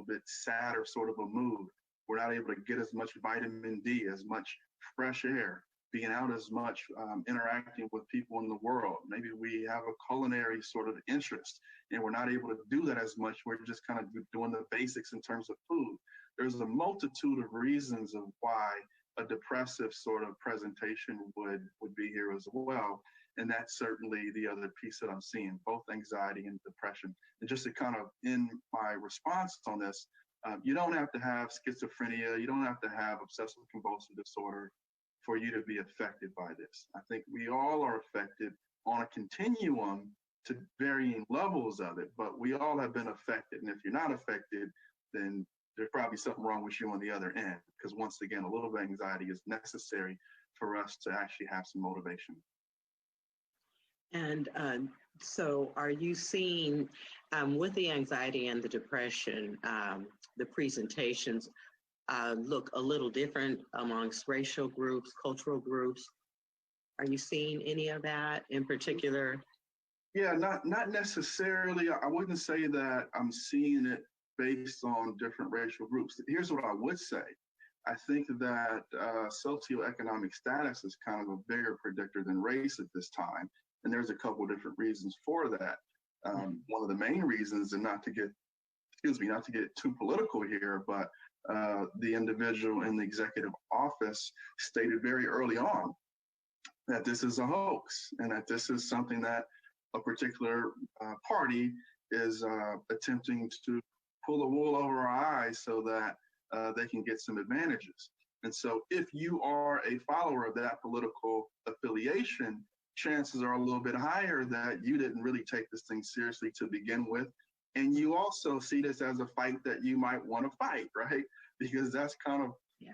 bit sadder sort of a mood. We're not able to get as much vitamin D, as much fresh air, being out as much, interacting with people in the world. Maybe we have a culinary sort of interest and we're not able to do that as much. We're just kind of doing the basics in terms of food. There's a multitude of reasons of why a depressive sort of presentation would be here as well. And that's certainly the other piece that I'm seeing, both anxiety and depression. And just to kind of end my response on this, you don't have to have schizophrenia, you don't have to have obsessive compulsive disorder for you to be affected by this. I think we all are affected on a continuum to varying levels of it, but we all have been affected. And if you're not affected, then there's probably something wrong with you on the other end, because once again, a little bit of anxiety is necessary for us to actually have some motivation. And so are you seeing with the anxiety and the depression, the presentations look a little different amongst racial groups, cultural groups? Are you seeing any of that in particular? Yeah, not necessarily. I wouldn't say that I'm seeing it based on different racial groups. Here's what I would say. I think that socioeconomic status is kind of a bigger predictor than race at this time. And there's a couple of different reasons for that. One of the main reasons, and not to get too political here, but the individual in the executive office stated very early on that this is a hoax and that this is something that a particular party is attempting to pull the wool over our eyes so that they can get some advantages. And so if you are a follower of that political affiliation, chances are a little bit higher that you didn't really take this thing seriously to begin with. And you also see this as a fight that you might want to fight, right? Because that's kind of,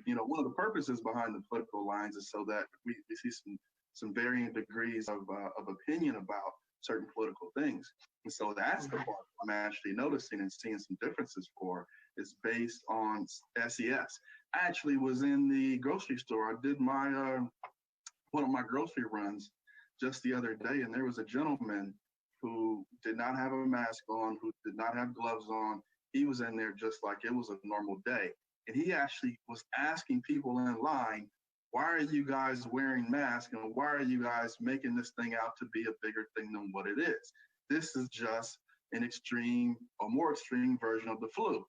one of the purposes behind the political lines is so that we see some varying degrees of opinion about certain political things. And so that's the part I'm actually noticing and seeing some differences for, is based on SES. I actually was in the grocery store. I did my one of my grocery runs just the other day, and there was a gentleman who did not have a mask on, who did not have gloves on. He was in there just like it was a normal day. And he actually was asking people in line, why are you guys wearing masks and why are you guys making this thing out to be a bigger thing than what it is? This is just an extreme, a more extreme version of the flu.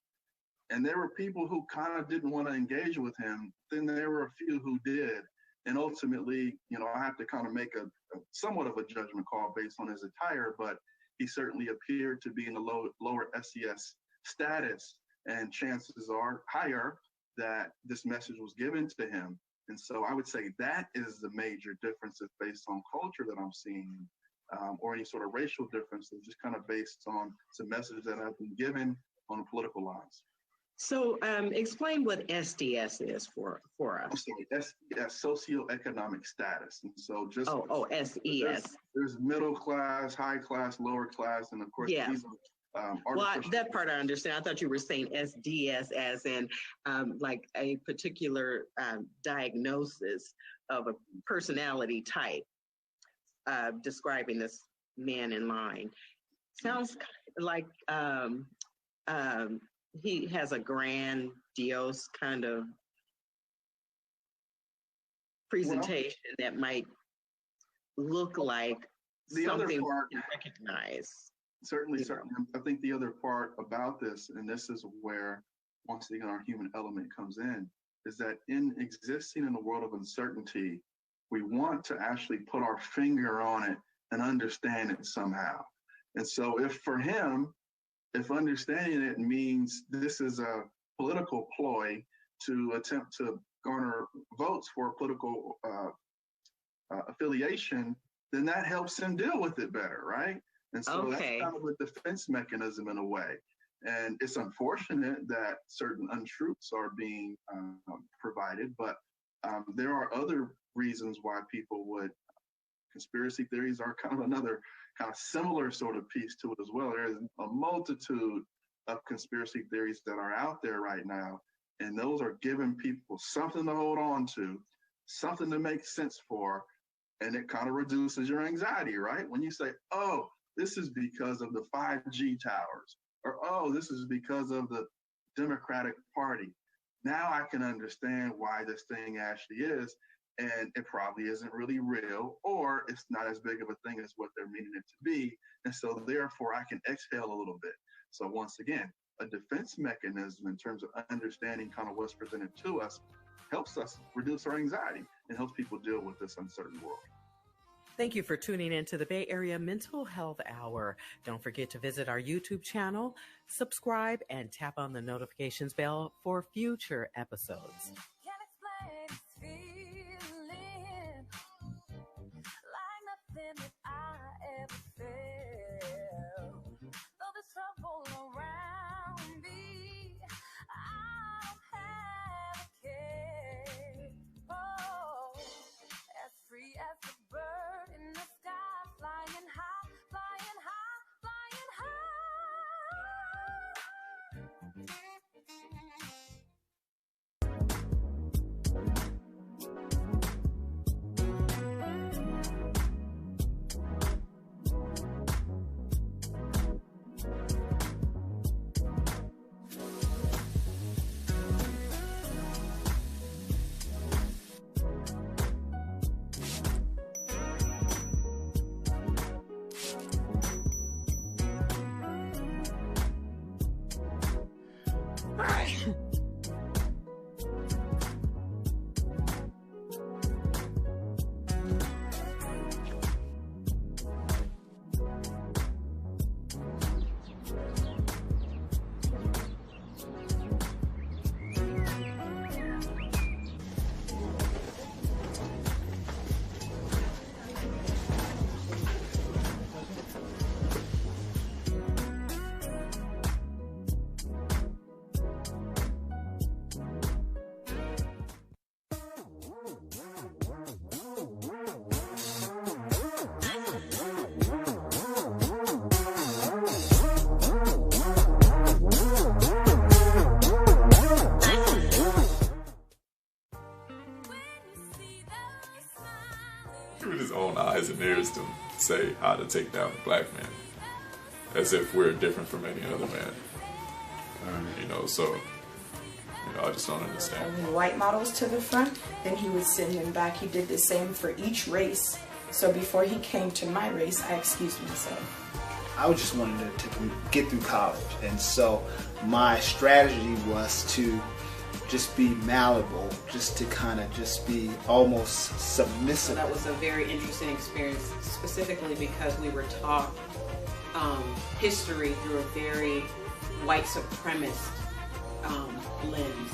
And there were people who kind of didn't want to engage with him. Then there were a few who did. And ultimately, I have to kind of make a somewhat of a judgment call based on his attire, but he certainly appeared to be in a lower SES status, and chances are higher that this message was given to him. And so I would say that is the major differences based on culture that I'm seeing, or any sort of racial differences, just kind of based on some messages that have been given on the political lines. So explain what SDS is for us. That's socioeconomic status. And so just SES. There's middle class, high class, lower class, and of course these are well, that part I understand. I thought you were saying SDS as in like a particular diagnosis of a personality type, describing this man in line. Sounds like he has a grandiose kind of presentation that might look like something we can recognize. Certainly. I think the other part about this, and this is where, once again, our human element comes in, is that in existing in a world of uncertainty, we want to actually put our finger on it and understand it somehow. And so if understanding it means this is a political ploy to attempt to garner votes for a political affiliation, then that helps him deal with it better, right? And so that's kind of a defense mechanism in a way. And it's unfortunate that certain untruths are being provided, but there are other reasons why people would. Conspiracy theories are kind of another kind of similar sort of piece to it as well. There is a multitude of conspiracy theories that are out there right now, and those are giving people something to hold on to, something to make sense for, and it kind of reduces your anxiety, right? When you say, oh, this is because of the 5G towers, or oh, this is because of the Democratic Party. Now I can understand why this thing actually is, and it probably isn't really real, or it's not as big of a thing as what they're meaning it to be. And so therefore I can exhale a little bit. So once again, a defense mechanism in terms of understanding kind of what's presented to us helps us reduce our anxiety and helps people deal with this uncertain world. Thank you for tuning in to the Bay Area Mental Health Hour. Don't forget to visit our YouTube channel, subscribe, and tap on the notifications bell for future episodes. With his own eyes and ears to say how to take down a black man, as if we're different from any other man. So I just don't understand. Only white models to the front, then he would send them back. He did the same for each race. So before he came to my race, I excused myself. I was just wanting to get through college, and so my strategy was to just be malleable, just to kind of just be almost submissive. So that was a very interesting experience, specifically because we were taught history through a very white supremacist lens.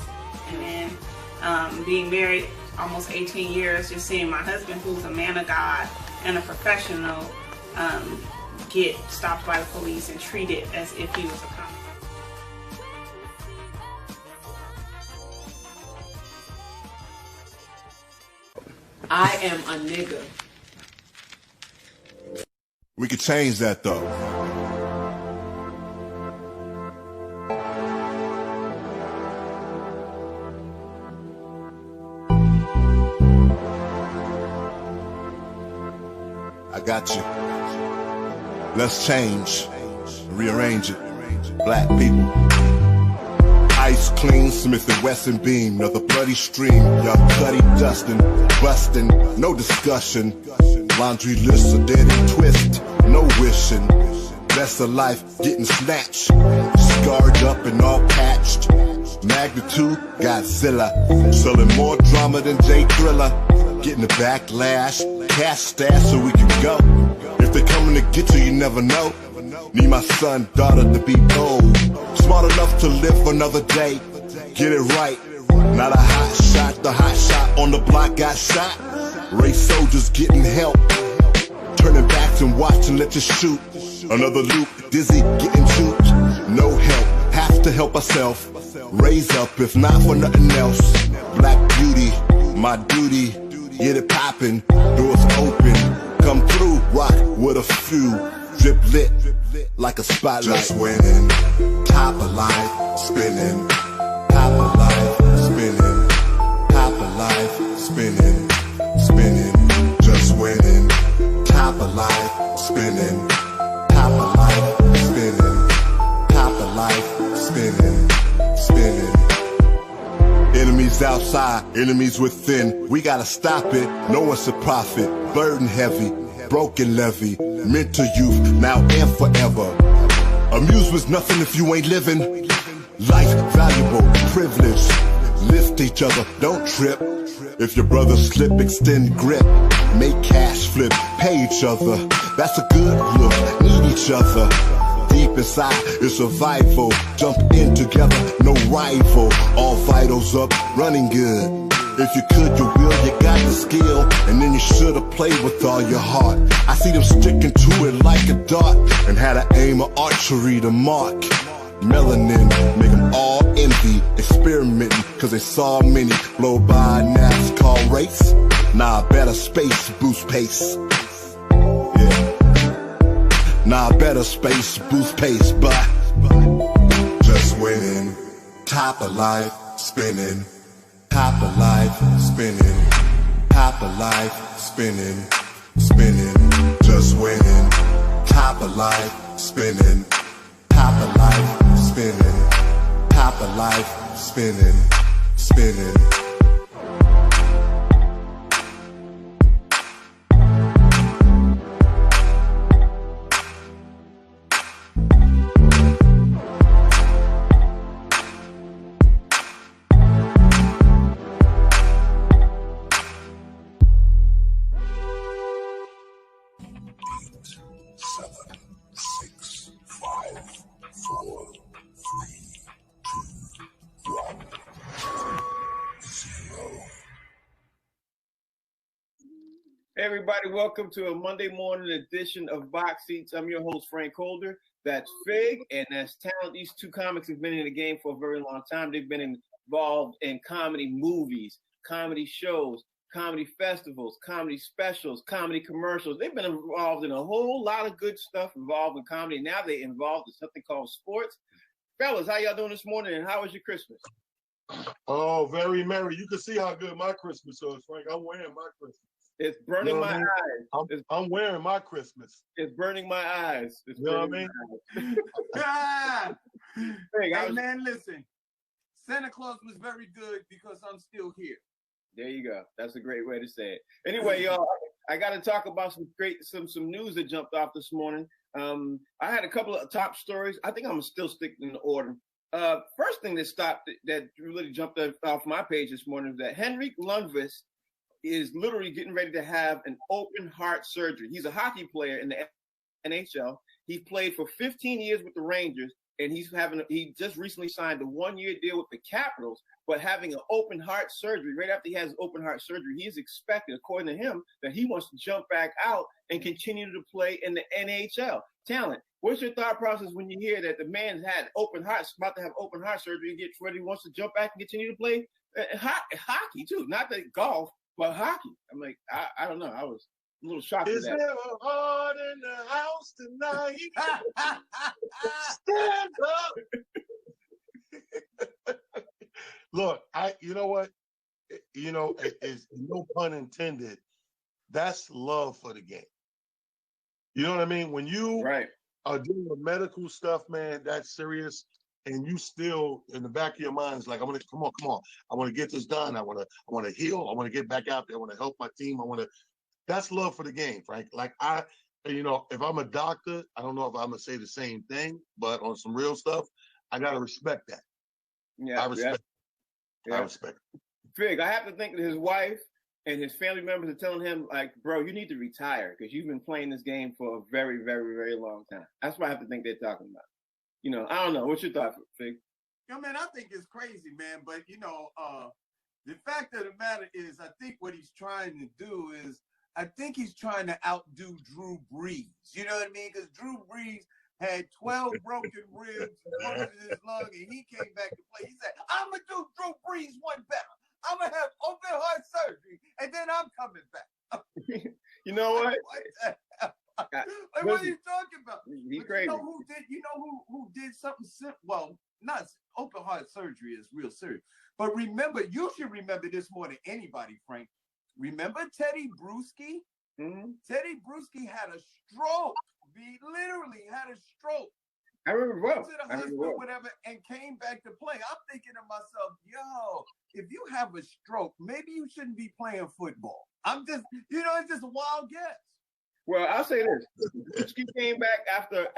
And then being married almost 18 years, just seeing my husband, who's a man of God and a professional, get stopped by the police and treated as if he was a cop. I am a nigga. We could change that though. I got you. Let's change, rearrange it. Black people. Ice clean, Smith & Wesson beam, another bloody stream. Young Cuddy dustin', bustin', no discussion. Laundry list a dead and twist, no wishing. Best of life getting snatched, scarred up and all patched. Magnitude, Godzilla, selling more drama than Jay Thriller. Getting the backlash, cash stash so we can go. If they coming to get you, you never know. Need my son, daughter to be bold. Smart enough to live another day. Get it right. Not a hot shot, the hot shot on the block got shot. Race soldiers getting help. Turning backs and watching, let you shoot. Another loop, dizzy, getting juked. No help, have to help ourselves. Raise up, if not for nothing else. Black beauty, my duty. Get it poppin', doors open. Come through, rock with a few. Drip lit, like a spotlight. Just winning, top of life, spinning. Top of life, spinning. Top of life, spinning. Spinning, just winning. Top of life, spinning. Top of life, spinning. Top of life, spinning. Spinning. Enemies outside, enemies within. We gotta stop it. No one's a prophet. Burden heavy, broken levy. Mental youth, now and forever. Amusement's nothing if you ain't living. Life valuable, privilege. Lift each other, don't trip. If your brother slip, extend grip. Make cash flip, pay each other. That's a good look, need each other. Deep inside is survival. Jump in together, no rival. All vitals up, running good. If you could, you will, you got the skill. And then you should've played with all your heart. I see them sticking to it like a dart. And had an aim of archery to mark. Melanin, make them all envy. Experimenting, cause they saw many blow by a NASCAR race. Nah, better space, boost pace. Nah, better space, boost pace, but just winning. Top of life, spinning. Top of life, spinning. Top of life, spinning. Spinning, just winning. Top of life, spinning. Top of life, spinning. Top of life, spinning. Spinning. Hey everybody, welcome to a Monday morning edition of Box Seats. I'm your host, Frank Holder. That's Fig, and that's Talent. These two comics have been in the game for a very long time. They've been involved in comedy movies, comedy shows, comedy festivals, comedy specials, comedy commercials. They've been involved in a whole lot of good stuff involved in comedy. Now they're involved in something called sports. Fellas, how y'all doing this morning, and how was your Christmas? Oh, very merry. You can see how good my Christmas is, Frank. I'm wearing my Christmas. It's burning my eyes. I'm wearing my Christmas. It's burning my eyes. You know what I mean? Hey, man, listen. Santa Claus was very good because I'm still here. There you go. That's a great way to say it. Anyway, y'all, I got to talk about some news that jumped off this morning. I had a couple of top stories. I think I'm gonna still stick in the order. First thing that really jumped off my page this morning is that Henrik Lundqvist is literally getting ready to have an open heart surgery. He's a hockey player in the NHL. He played for 15 years with the Rangers, and he just recently signed a 1-year deal with the Capitals, but having an open heart surgery. Right after he has open heart surgery, he is expected, according to him, that he wants to jump back out and continue to play in the NHL. Talent, what's your thought process when you hear that the man's had about to have open heart surgery and gets ready, wants to jump back and continue to play hockey too, not the golf, but hockey? I'm like, I don't know. I was a little shocked at that. Is there a heart in the house tonight? Stand up. Look, you know what? You know, it's no pun intended. That's love for the game. You know what I mean? When you are doing the medical stuff, man, that's serious. And you still in the back of your mind is like, I want to come on. I want to get this done. I want to heal. I want to get back out there. I want to help my team. That's love for the game, Frank. Like if I'm a doctor, I don't know if I'm gonna say the same thing, but on some real stuff, I gotta respect that. Yeah, I respect. Yeah. I respect. Fig, I have to think that his wife and his family members are telling him, like, bro, you need to retire because you've been playing this game for a very, very, very long time. That's what I have to think they're talking about. You know, I don't know. What's your thought, Fig? Yo, man, I think it's crazy, man. But, the fact of the matter is, I think what he's trying to do is, I think he's trying to outdo Drew Brees. You know what I mean? Because Drew Brees had 12 broken ribs, broken his lung, and he came back to play. He said, I'm going to do Drew Brees one better. I'm going to have open heart surgery, and then I'm coming back. You know what? What are you talking about? He's crazy. You know who did something simple? Well, not open heart surgery is real serious. But you should remember this more than anybody, Frank. Remember Teddy Bruschi? Mm-hmm. Teddy Bruschi had a stroke. He literally had a stroke. I remember well. To the hospital, whatever, and came back to play. I'm thinking to myself, yo, if you have a stroke, maybe you shouldn't be playing football. I'm just, it's just a wild guess. Well, I'll say this. He came back after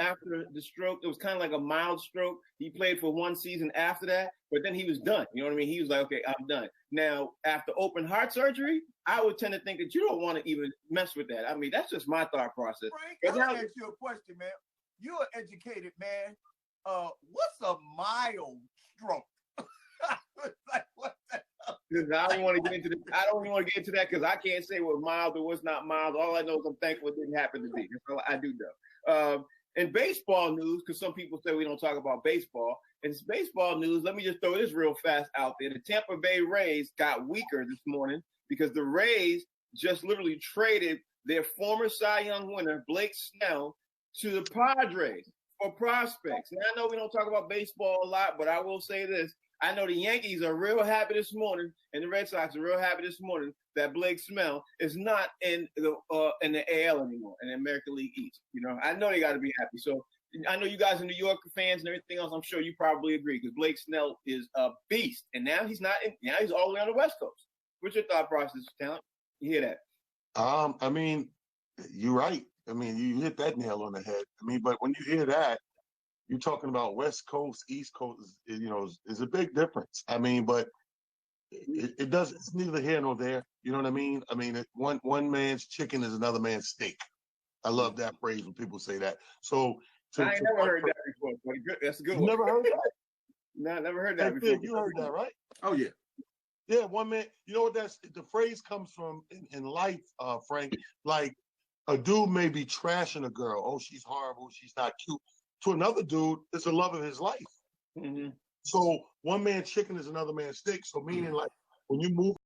the stroke. It was kind of like a mild stroke. He played for one season after that, but then he was done. You know what I mean? He was like, okay, I'm done. Now, after open heart surgery, I would tend to think that you don't want to even mess with that. I mean, that's just my thought process. Frank, I'll ask you a question, man. You're an educated man. What's a mild stroke? Like, what the hell? I don't want to get into this. I don't even want to get into that because I can't say what's mild or what's not mild. All I know is I'm thankful it didn't happen to me. That's all I do know. In baseball news, because some people say we don't talk about baseball. In baseball news, let me just throw this real fast out there. The Tampa Bay Rays got weaker this morning because the Rays just literally traded their former Cy Young winner, Blake Snell, to the Padres for prospects. Now, I know we don't talk about baseball a lot, but I will say this. I know the Yankees are real happy this morning, and the Red Sox are real happy this morning that Blake Snell is not in the AL anymore, in the American League East. I know they got to be happy. So I know you guys are New York fans and everything else. I'm sure you probably agree because Blake Snell is a beast, and now he's not. Now he's all the way on the West Coast. What's your thought process, Talent? You hear that? I mean, you're right. I mean, you hit that nail on the head. I mean, but when you hear that, you're talking about West Coast, East Coast, is a big difference. I mean, but it does, it's neither here nor there. You know what I mean? I mean, one man's chicken is another man's steak. I love that phrase when people say that. So I ain't never heard that before. But that's a good one. Never heard that? No, I never heard that before. You heard that, right? Oh, yeah. Yeah, one man. You know what the phrase comes from in life, Frank? Like a dude may be trashing a girl. Oh, she's horrible. She's not cute. To another dude, it's the love of his life. Mm-hmm. So one man's chicken is another man's steak. So meaning like when you move